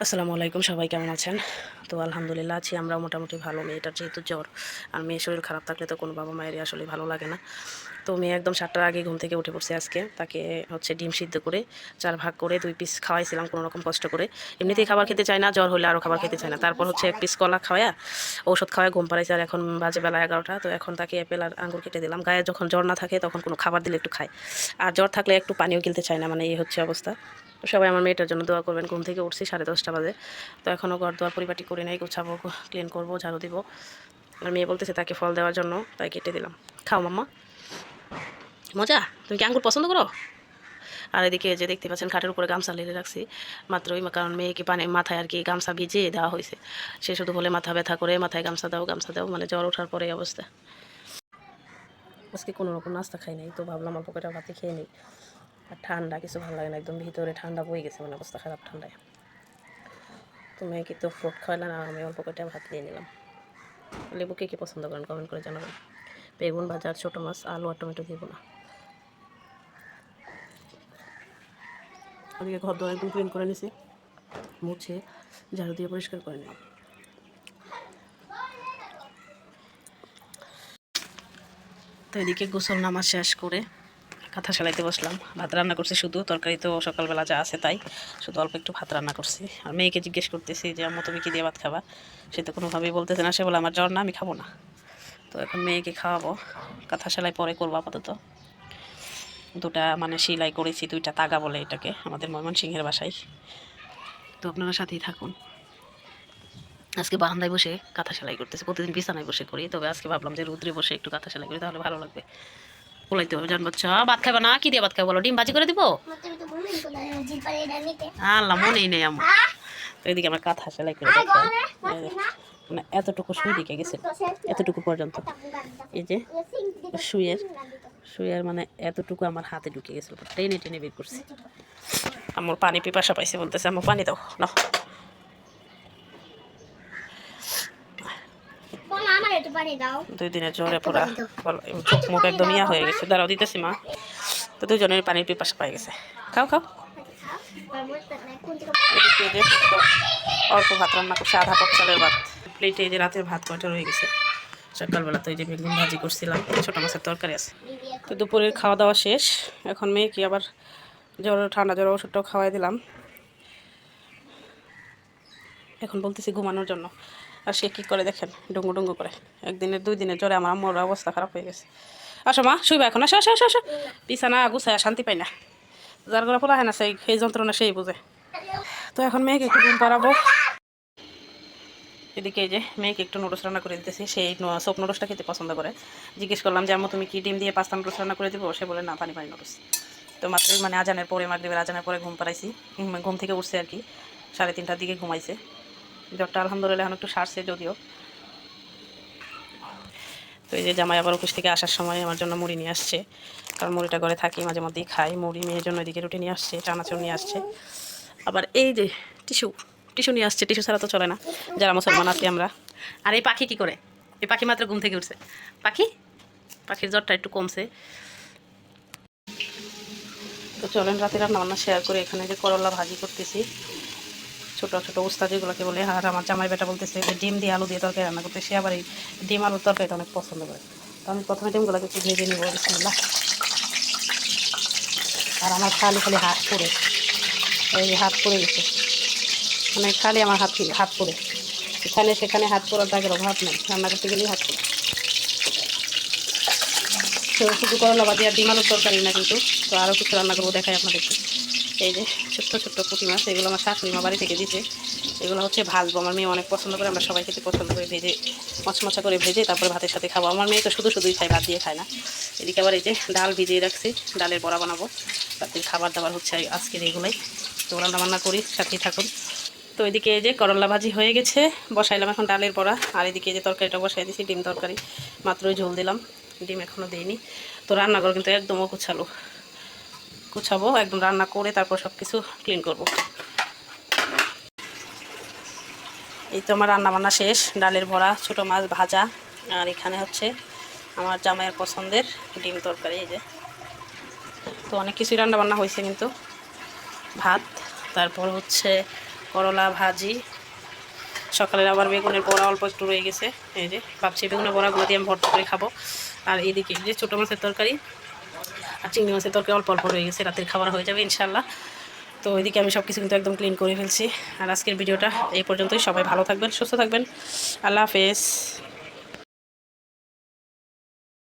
আসসালামু আলাইকুম, সবাই কেমন আছেন? তো আলহামদুলিল্লাহ আছি আমরা মোটামুটি ভালো। মেয়েটার যেহেতু জ্বর, আর মেয়ের শরীর খারাপ থাকলে তো কোনো বাবা মায়েরই আসলে ভালো লাগে না। তো মেয়ে একদম 7টার আগে ঘুম থেকে উঠে পড়ছে আজকে। তাকে হচ্ছে ডিম সিদ্ধ করে 4 ভাগ করে 2 পিস খাওয়াইছিলাম কোনো রকম কষ্ট করে। এমনিতেই খাবার খেতে চায় না, জ্বর হলে আরও খাবার খেতে চায় না। তারপর হচ্ছে 1 পিস কলা খাওয়ায়া ঔষধ খাওয়ায় ঘুম পাড়াইছে। আর এখন বাজে বেলা 11টা। তো এখন তাকে আপেল আর আঙ্গুর কেটে দিলাম। গায়ে যখন জ্বর না থাকে তখন কোনো খাবার দিলে একটু খায়, আর জ্বর থাকলে একটু পানিও গিলতে চায় না, মানে এই হচ্ছে অবস্থা। তো সবাই আমার মেয়েটার জন্য দোয়া করবেন। ঘুম থেকে উঠছি 10:30 বাজে। তো এখনও ঘর দুয়ার পরিপাটি করে নেই, গুছাবো, ক্লিন করবো, ঝাড়ু দিব। আর মেয়ে বলতেছে তাকে ফল দেওয়ার জন্য, তাই কেটে দিলাম। খাও মাম্মা, মজা। তুমি কি আঙ্গুর পছন্দ করো? আর এদিকে যে দেখতে পাচ্ছেন খাটের উপরে গামছা লেগে রাখছি মাত্রই, কারণ মেয়েকে পানি মাথায় আর কি গামছা ভিজিয়ে দেওয়া হয়েছে। সে শুধু বলে মাথা ব্যথা করে, মাথায় গামছা দাও গামছা দাও, মানে জ্বর ওঠার পরে এই অবস্থা। আজকে কোনো রকম নাস্তা খাই নাই, তো ভাবলাম অল্প কটা ভাতে খেয়ে নিই। আর ঠান্ডা কিছু ভালো লাগে না, একদম ভিতরে ঠান্ডা বয়ে গেছে, মানে অবস্থা খারাপ ঠান্ডায়। তো মেয়েকে তো ফ্রুট খাওয়ালাম, আর আমি অল্প কটা ভাত নিয়ে নিলাম। লেবু কে পছন্দ করেন কমেন্ট করে জানাবেন। বেগুন ভাজা আর ছোটো মাছ, আলু আর টমেটো দিব না। ওদিকে ঘর দোয়ার একদম ক্লিন করে নিছি, মুছে ঝাড়ু দিয়ে পরিষ্কার করে নিলাম। তো এদিকে গোসল নামাজ শেষ করে কাঁথা সেলাইতে বসলাম। ভাত রান্না করছি শুধু, তরকারি তো সকালবেলা যা আছে তাই, শুধু অল্প একটু ভাত রান্না করছি। আর মেয়েকে জিজ্ঞেস করতেছি যে আম্মু তুমি কি দিয়ে ভাত খাবা? সে তো কোনোভাবেই বলতেছে না, সে বলে আমার জ্বর না, আমি খাবো না। তো এখন মেয়েকে খাওয়াবো। কাঁথা সেলাই পরে করবো আপাতত। দুটা মানে সেলাই করেছি, 2টা তাগা বলে এটাকে আমাদের ময়মনসিংহের বাসায়। তো আপনারা সাথেই থাকুন। আজকে বারান্দায় বসে কাঁথা সেলাই করতেছি, প্রতিদিন বিছানায় বসে করি, তবে আজকে ভাবলাম যে রুদ্রে বসে একটু কাঁথা সেলাই করি, তাহলে ভালো লাগবে। বলাইতে হবে জান বাচ্চা, ভাত খাবে না? কি দিয়ে ভাত খাবে বলো? ডিম ভাজি করে দিব? আল্লাহ, মনেই নেই আমার। তো এদিকে আমার কাঁথা সেলাই করে মানে এতটুকু সুই দিকে গেছে, এতটুকু পর্যন্ত। এই যে সুইয়ের সুইয়ের মানে এতটুকু আমার হাতে ঢুকে গেছিল, টেনে টেনে বের করছি। আমার পানি পিপাসা পাইছে, বলতেছে আমার পানি দাও না। 2 দিনের জ্বরে পুরা চোখ মুখ একদম ইয়া হয়ে গেছে। দাঁড়াও দিতেছি মা। তো 2জনের পানির পিপাসা পাই গেছে। খাও খাও। অল্প ভাত রান্না করছে, আধা কাপ চালের ভাত। প্লেটে এই যে রাতের ভাত কয়টা রয়ে গেছে। সকালবেলা তো এই যে বেগুন ভাজি করছিলাম, ছোটো মাছের তরকারি আছে। তো দুপুরের খাওয়া দাওয়া শেষ। এখন মেয়েকে আবার জ্বর, ঠান্ডা জ্বর ওষুধটাও খাওয়াই দিলাম। এখন বলতেছি ঘুমানোর জন্য, আর সে কী করে দেখেন, ডুঙ্গু ডুঙ্গু করে। 2 দিনের জ্বরে আমার আম্মুর অবস্থা খারাপ হয়ে গেছে। আসো মা, শুইবা এখন, আসো আসো আসো আসো। বিছানা গুছায় শান্তি পাই না, যার করে পোলা হয় না সেই যন্ত্রণা সেই বুঝে। তো এখন মেয়েকে একটু ঘুম পাড়াবো। এদিকে এই যে মেয়েকে একটু নুডলস রান্না করে দিতেছি, সেই সোপ নুডলসটা খেতে পছন্দ করে। জিজ্ঞেস করলাম যে আম্মু তুমি কি ডিম দিয়ে পাস্তা নুডলস রান্না করে দেবো? সে বলে না, পানি পানি নুডলস। তো মাত্রই মানে আজানের পরে, মাগরিবের আজানের পরে ঘুম পাড়াইছি। ঘুম থেকে উঠছে আর কি 3:30টার দিকে ঘুমাইছে। জ্বরটা আলহামদুলিল্লাহ এখন একটু সারছে যদিও। তো এই যে জামাই আবার অফিস থেকে আসার সময় আমার জন্য মুড়ি নিয়ে আসছে, কারণ মুড়িটা ঘরে থাকি, মাঝে মধ্যেই খাই মুড়ি। মেয়ের জন্য এদিকে রুটি নিয়ে আসছে, চানাচুর নিয়ে আসছে। আবার এই যে টিস্যু টিস্যু নিয়ে আসছে, টিস্যু ছাড়া তো চলে না যারা মুসলমান আছি আমরা। আর এই পাখি কি করে? এই পাখি মাত্র ঘুম থেকে উঠছে। পাখির জ্বরটা একটু কমছে। তো চলেন রাতে রান্না বান্না শেয়ার করে। এখানে যে করলা ভাজি করতেছি, ছোটো ছোটো উস্তা যেগুলোকে বলে। আর আমার জামাই বেটা বলতেছে যে ডিম দিয়ে আলু দিয়ে তরকারি রান্না করতে, সে আবার এই ডিম আলুর তরকারিটা অনেক পছন্দ করে। তো আমি প্রথমে ডিমগুলোকে একটু ভেজে নিব, বিসমিল্লাহ। আর আমার খালি খালি হাত পড়ে, এই যে হাত পড়ে গেছে, মানে খালি আমার হাত পড়ে, এখানে সেখানে হাত পড়ার দাগের অভাব নেই, রান্না করতে গেলেই হাত পড়ে। তো শুধু করলা ভাজি আর ডিম আলুর তরকারি না কিন্তু, তো আরও কিছু রান্না করবো, দেখাই আপনাদেরকে। এই যে ছোট্ট ছোট্ট পুঁটি মাছ, এগুলো আমার শাশুড়ি মা বাড়ি থেকে দিতে। এগুলো হচ্ছে ভাজবো, আমার মেয়ে অনেক পছন্দ করে, আমরা সবাই খেতে পছন্দ করে। ভেজে মচমচা করে ভেজে তারপরে ভাতের সাথে খাবো। আমার মেয়ে তো শুধুই খায়, ভাত দিয়ে খায় না। এদিকে আবার এই যে ডাল ভিজিয়ে রাখছি, ডালের বড়া বানাবো। রাতের খাবার দাবার হচ্ছে আজকের এগুলোই। তো রান্না বান্না করি, সাথেই থাকুন। তো এদিকে এই যে করলা ভাজি হয়ে গেছে, বসাইলাম এখন ডালের বড়া। আর এদিকে এই যে তরকারিটা বসাই দিয়েছি, ডিম তরকারি, মাত্রই ঝোল দিলাম, ডিম এখনও দিইনি। তো রান্নাঘর কিন্তু একদম গুছাবো একদম, রান্না করে তারপর সব কিছু ক্লিন করব। এই তো আমার রান্না বান্না শেষ, ডালের বড়া, ছোটো মাছ ভাজা, আর এখানে হচ্ছে আমার জামাইয়ের পছন্দের ডিম তরকারি। এই যে তো অনেক কিছুই রান্না বান্না হয়েছে কিন্তু। ভাত, তারপর হচ্ছে করলা ভাজি, সকালের আবার বেগুনের বড়া অল্প একটু রয়ে গেছে, এই যে ভাবছি বেগুনের বড়াগুলো দিয়ে আমি ভর্তা করে খাবো। আর এইদিকে যে ছোটো মাছের তরকারি আর চিংড়ি মাছের তরকারি অল্প অল্প রয়ে গেছে, রাতের খাবার হয়ে যাবে ইনশাল্লাহ। তো ওইদিকে আমি সব কিছু কিন্তু একদম ক্লিন করে ফেলছি। আর আজকের ভিডিওটা এই পর্যন্তই। সবাই ভালো থাকবেন, সুস্থ থাকবেন। আল্লাহ হাফেজ।